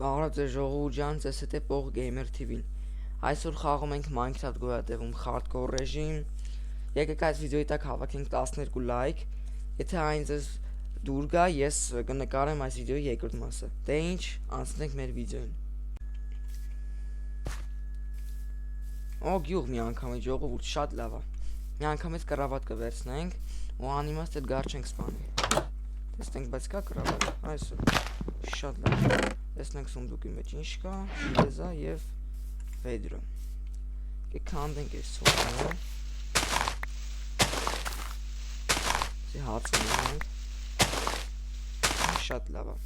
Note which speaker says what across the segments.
Speaker 1: Բարև ձեզ ժողովուրդ ջան, ձեզ հետ է Պող Gamer TV-ն։ Այսօր խաղում ենք Minecraft գոյատևում hardcore ռեժիմ։ Եկեք այս վիդեոյի տակ հավաքենք 12 լայք։ Եթե այն ձեզ դուր գա, ես կնկարեմ այս վիդեոյի երկրորդ մասը։ Դե ինչ, անցնենք մեր վիդեոին։ Օ, գյուղ մի անգամ է ժողովուրդ, շատ լավ է։ Մի անգամ էս կրավատ կվերցնենք ու անիմաստ այդ գար չենք սպանի։ Տեսնենք, բայց կա կրավատ, այսօ։ Շատ լավ։ Տեսնենք սունդուկի մեջ ինչ կա, լեզա և վեդրո։ Կքանդենք այս սովորը։ Սի հաց ունենք։ Շատ լավ է։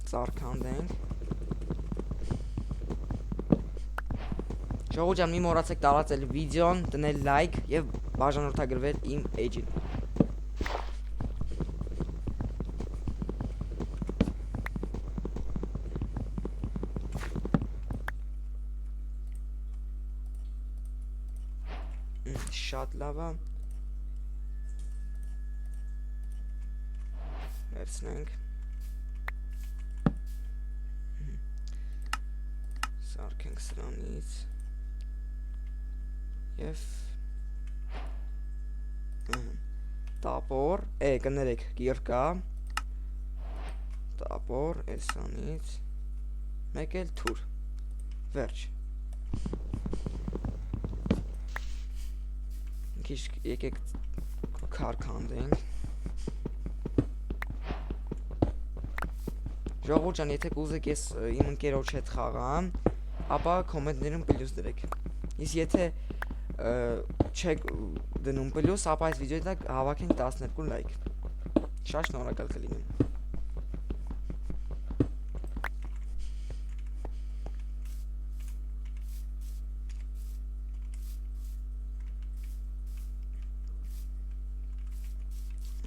Speaker 1: Ծառքանդենք։ Ժողովուրդ ջան, մի մոռացեք տարածել վիդեոն, դնել լայք և բաժանորդագրվել իմ էջին։ Շատ լավ է։ Վերցնենք։ Սարքենք սրանից։ Եվ տապոր, կներեք, գիրկա։ Տապոր, էսանից։ Մեկ էլ թուր։ Վերջ։ Եկեք քարքանդենք։ Ժողովուրդ ջան, եթե կուզեք ես իմ ընկերոջ հետ խաղամ, ապա կոմենտներում պլյուս դրեք։ Իսկ եթե չեք դնում պլյուս, ապա այս վիդեոյի տակ հավաքենք 12 լայք։ Շատ շնորհակալ կլինեմ։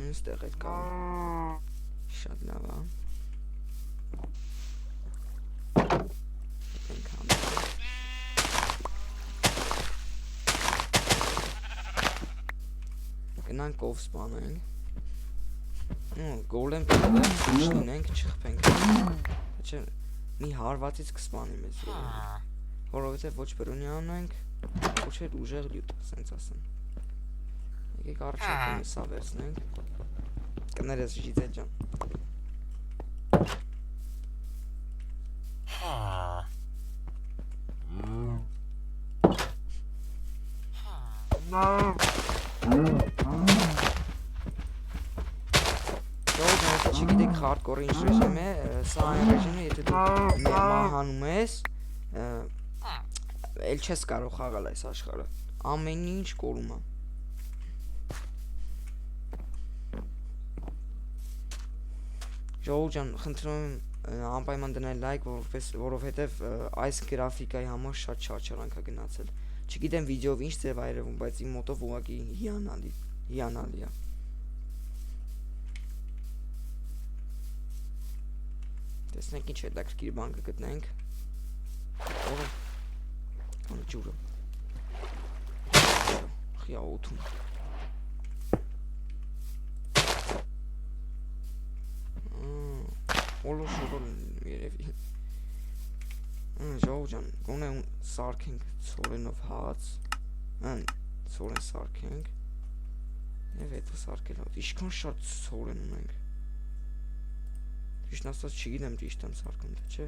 Speaker 1: Ինստեղ էլ կա։ Շատ լավ է։ Գնանք ով սպանենք։ Գոլեմ չլինենք, չխփենք։ Չէ, մի հարվածից կսպանի մեզ։ Որովհետև ոչ բրոնյան ենք, ոչ էլ ուժեղ լյուտ, ասենց ասեմ։ Եկեք առաջարկում սա վերցնենք։ Կներես ժիծել ջան։ Չգիտեք hardcore ինչ ռեժիմ է, սա այն ռեժիմն է, եթե դու մահանում ես, էլ չես կարող խաղալ այս աշխարհը։ Ամեն ինչ կորում է։ Ժողովուրդ ջան, խնդրում եմ անպայման դնել լայք, որովհետև այս գրաֆիկայի համար շատ չարչարանք է գնացել։ Չգիտեմ վիդեով ինչ ձև է երևում, բայց իմ մոտով ուղղակի հիանալի է։ Տեսնենք ինչ հետաքրքիր բան կգտնենք։ Օ, ջուրը։ Խիա օդում։ Օլոշորոն երևի։ Ժողովուրդ ջան, գոնե սարքենք ցորենով հաց, ցորեն սարքենք, և հետո սարքել հաց, ինչքան շատ ցորեն ունենք, ճիշտ ասած չգիտեմ ճիշտ եմ սարքում, թե չէ,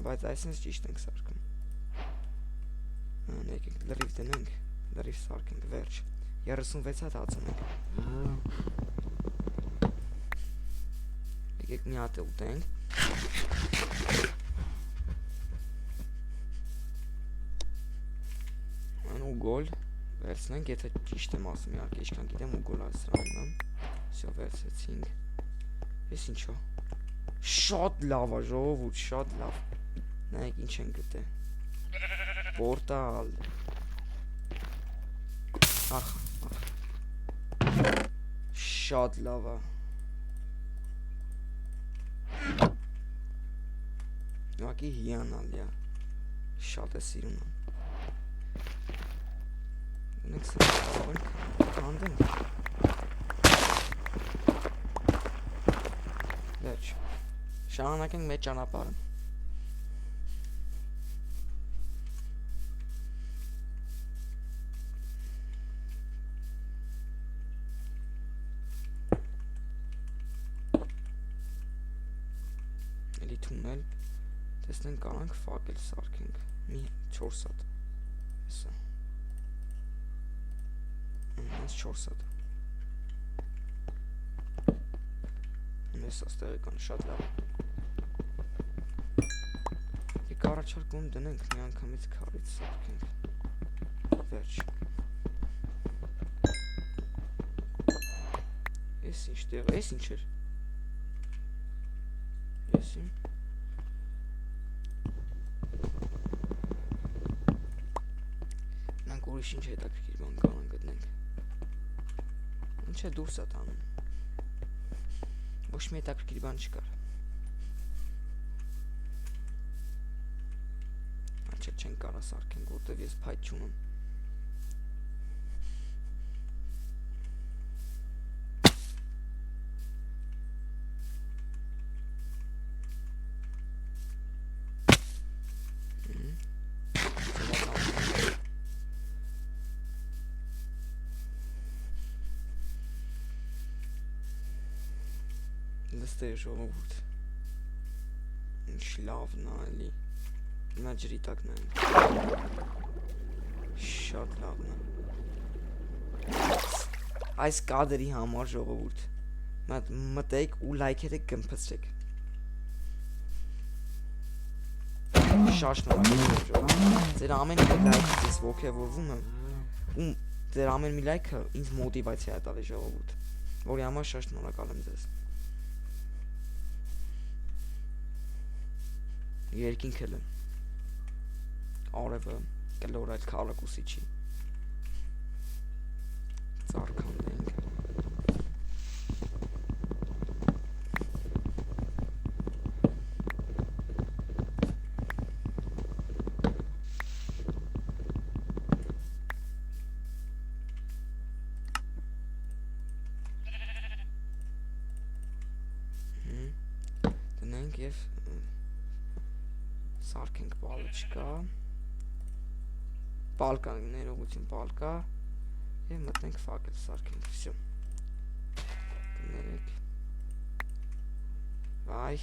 Speaker 1: բայց այսինքն ճիշտ ենք սարքում, եկեք լրիվ դնենք, լրիվ սարքենք, վերջ, 36 հատ հաց ունենք, եկեք մի հատ է ուտենք, ուգոլ վերցնենք, եթե ճիշտ եմ ասում իհարկե, ինչքան գիտեմ ուգոլ ասրանն եմ, սյո վերցեցինք, ես ինչո, շատ լավ է ժողովուրդ, շատ լավ, նայեք ինչ են գտե, պորտալ, շատ լավ է, ուղղակի հիանալի է, շատ է սիրում եմ, ունենք սրտավորենք, կանդենք, վերջ, Շարունակենք մեր ճանապարհը։ Էլի թունել։ Տեսնենք կարանք ֆակել սարքենք։ Մի 4 հատ։ Հեսա։ Այս 4 հատ։ Մեզ աստեղը կան շատ լավ։ Եկ առաջարկում դնենք մի անգամից քարից սարքենք։ Վերջ։ Ես ինչ տեղ, ես ինչ էր։ Ես իմ։ Նրանք ուրիշ ինչ հետաքրքիր բան կարան գտնենք։ Ինչ է դուրս է տանում։ Ոչ մի հետաքրքիր բան չկար։ Աչել չեն կարա սարքենք, որտև ես փայտ չունեմ։ Լստեր ժողովուրդ։ Ինչ լավն է էլի։ Հիմա ջրի տակ նայենք։ Շատ լավն է։ Այս կադրի համար ժողովուրդ։ Մտեք ու լայքերը կմփցրեք։ Շատ շնորհակալ ժողովուրդ։ Ձեր ամեն մի լայքը ես ողջևորվում եմ։ Ու ձեր ամեն մի լայքը ինձ մոտիվացիա է տալիս ժողովուրդ։ Որի համար շատ շնորհակալ եմ ձեզ։ Երկինքը լը արևը կլոր այդ քարակուսիչի ծարքանդենք դնենք և սարքենք պալոչկա պալկա ներողություն պալկա և մտնենք ֆակել սարքենք վսյո կներեք վայ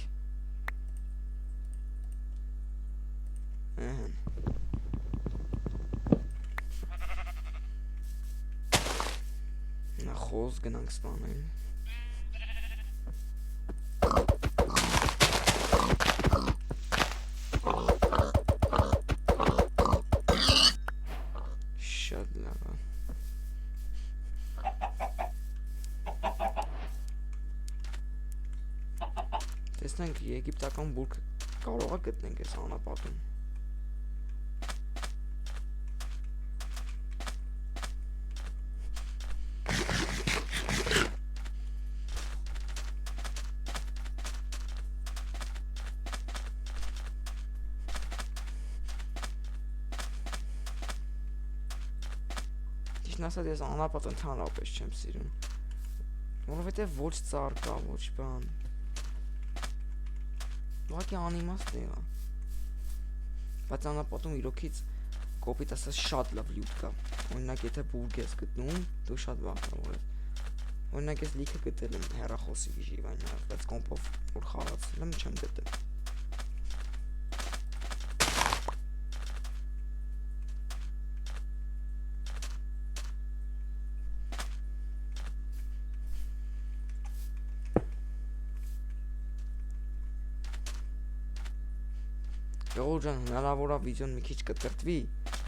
Speaker 1: նախոզ գնանք սպանենք տեսնենք եգիպտական բուրգ կարող է գտնենք այս անապատում ճիշտն ասած ես անապատ ընդհանրապես չեմ սիրում որովհետև ոչ ծառ կա ոչ բան Ուղղակի անիմաստ է բայց անապատում իրոքից կոպիտ ասած շատ լավ լյուտ կա օրինակ եթե բուրգ ես գտնում դու շատ բախտավոր ես օրինակ ես լիքը գտել եմ հեռախոսի գիժիվային բայց կոմպով որ խաղացել եմ չեմ գտել Ժողովուրդ ջան, հնարավոր է վիդեոն մի քիչ կտրտվի,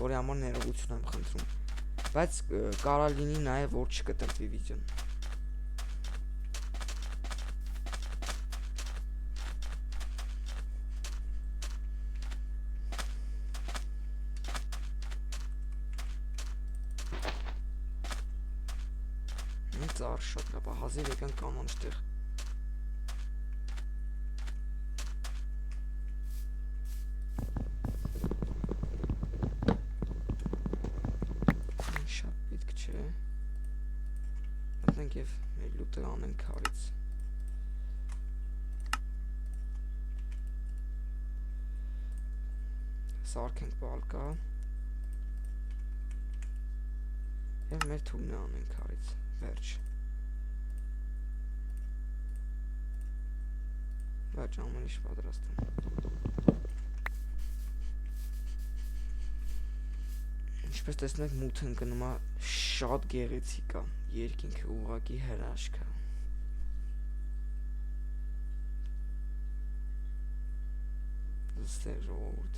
Speaker 1: որի համար ներողություն եմ խնդրում, բայց կարա լինի նաև որ չկտրտվի վիդեոն։ Ծառ շատ լավ, հազիվ եկան կանանց տեղ։ Մտնենք և մեր լուտը անենք քարից սարքենք բալկա եւ մեր թուրնը անենք արից վերջ ամեն ինչ պատրաստ եմ ինչպես տեսնեք մութը ընկնում է շատ գեղեցիկ է երկինքը ուղղակի հրաշք է Ստեղ ժողովուրդ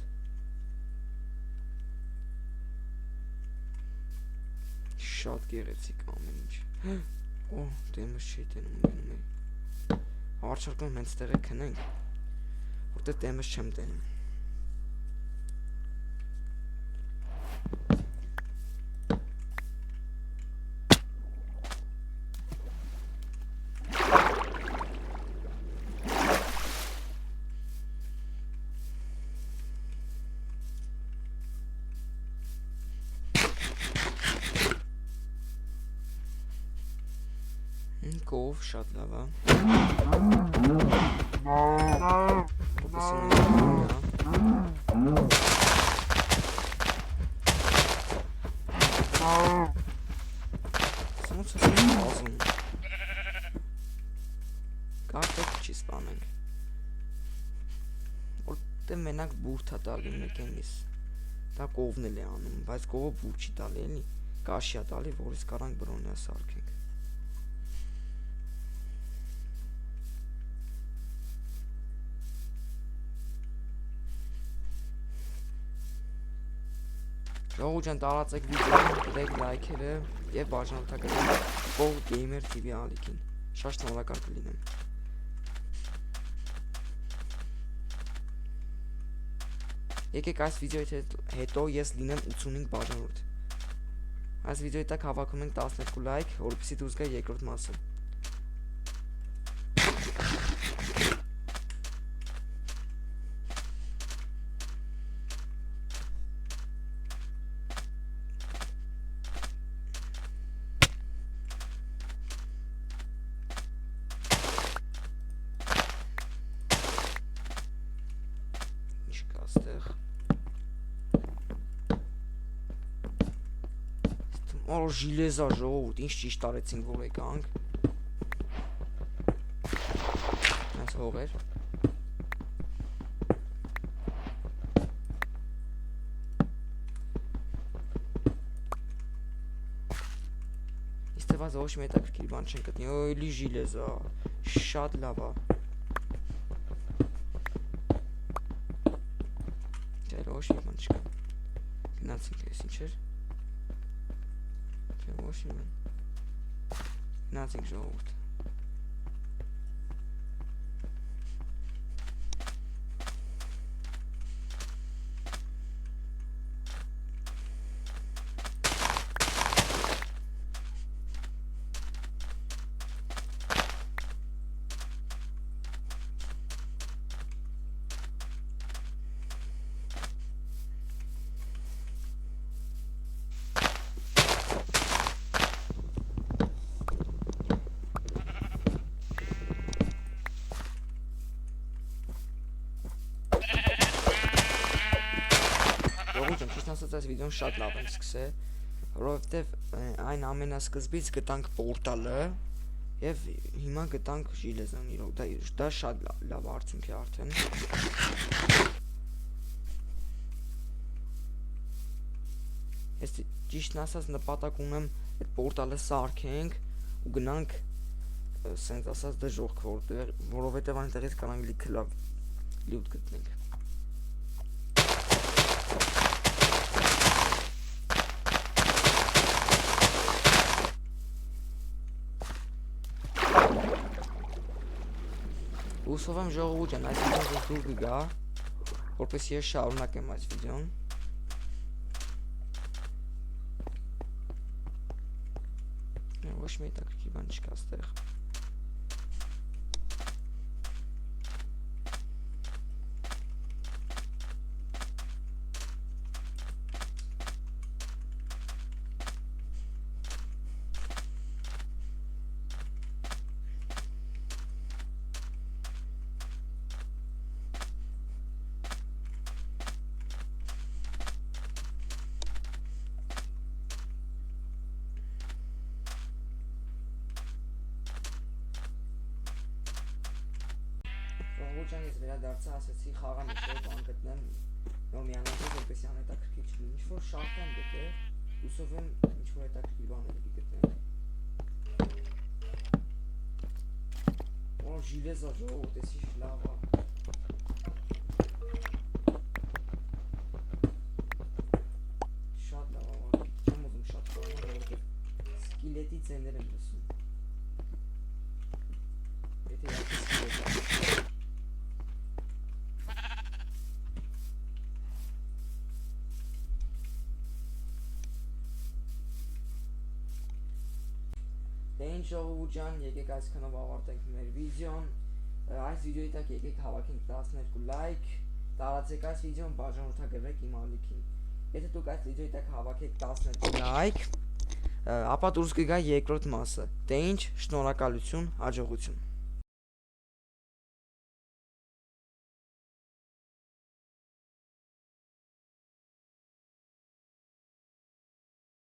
Speaker 1: շատ գեղեցիկ ամեն ինչ օ դեմս չի տենում Արշարկում հենց տեղը քնենք, որտեղ դեմս չեմ տենում։ Կով շատ լավ է։ Կարդեք չի սպանենք։ Որտե մենակ բուրդ է տալի մեկենից։ Դա կովն էլ է անում, բայց կովը բուրդ չի տալի էլի։ Կաշի է տալի, որից կարանք բրոնյա սարքենք։ Ժողովուրդ ջան, տարածեք վիդեոն, դրեք լայքերը եւ բաժանորդագրեք Go Gamer TV ալիքին։ Շատ շնորհակալ կլինեմ։ Եկեք այս վիդեոյից հետո ես լինեմ 85 բաժանորդ։ Այս վիդեոյի տակ հավաքում ենք 12 լայք, որպեսզի դուրս գա երկրորդ մասը։ Օ ժիլեզա ժողովուրդ, ինչ ճիշտ արեցինք որ եկանք։ Այս հողեր։ Իսկ թվաց ոչ մի հետաքրքիր բան չեն գտնի, օյլի ժիլեզա, շատ լավ է։ Չէ, ոչ մի բան չկա։ Գնացինք ես ինչ էր։ Ոչ մի բան։ Գնացինք ժողովուրդ։ Այս վիդեոն շատ լավ եմ սկսել, որովհետև այն ամենասկզբից գտանք պորտալը եւ հիմա գտանք ժիլեզան իրոք, դա շատ լավ արդյունք է արդեն։ Ես ճիշտն ասած նպատակ ունեմ այդ պորտալը սարքենք ու գնանք սենց ասած դժոխք, որովհետև այնտեղից կարանք լիքը լավ լուտ գտնենք։ Հուսով եմ ժողովուրդ ջան, այս վիդեոն դուր կգա, որպես ես շարունակեմ այս վիդեոն։ Ոչ մի հետաքրքիր բան չկա այստեղ։ ժողովուրդ ջան, ես վերադարձա, ասեցի խաղը մի շոյ բան գտնեմ, նոմիանալը որպեսի անհետաքրքիր չլինի, ինչ-որ շարք եմ գտել, հուսով եմ ինչ-որ հետաքրքիր բաներ գտնեմ։ Օ, ժիլեզա ժողովուրդ, էս ինչ լավ է։ Շատ լավ է, չեմ ուզում շատ խաղալ, որովհետև սկիլետի ձեներ եմ լսում։ Եթե իհարկե սկիլետ է։ Դե ինչ ժողովուրդ ջան, եկեք այսքանով ավարտենք մեր վիդեոն, այս վիդեոյի տակ եկեք հավաքենք 12 լայք, տարածեք այս վիդեոն, բաժանորդագրվեք իմ ալիքին։ Եթե դուք այս վիդեոյի տակ հավաքեք 12 լայք, ապա դուրս կգա երկրորդ մասը։ Դե ինչ, շնորհակալություն, հաջողություն։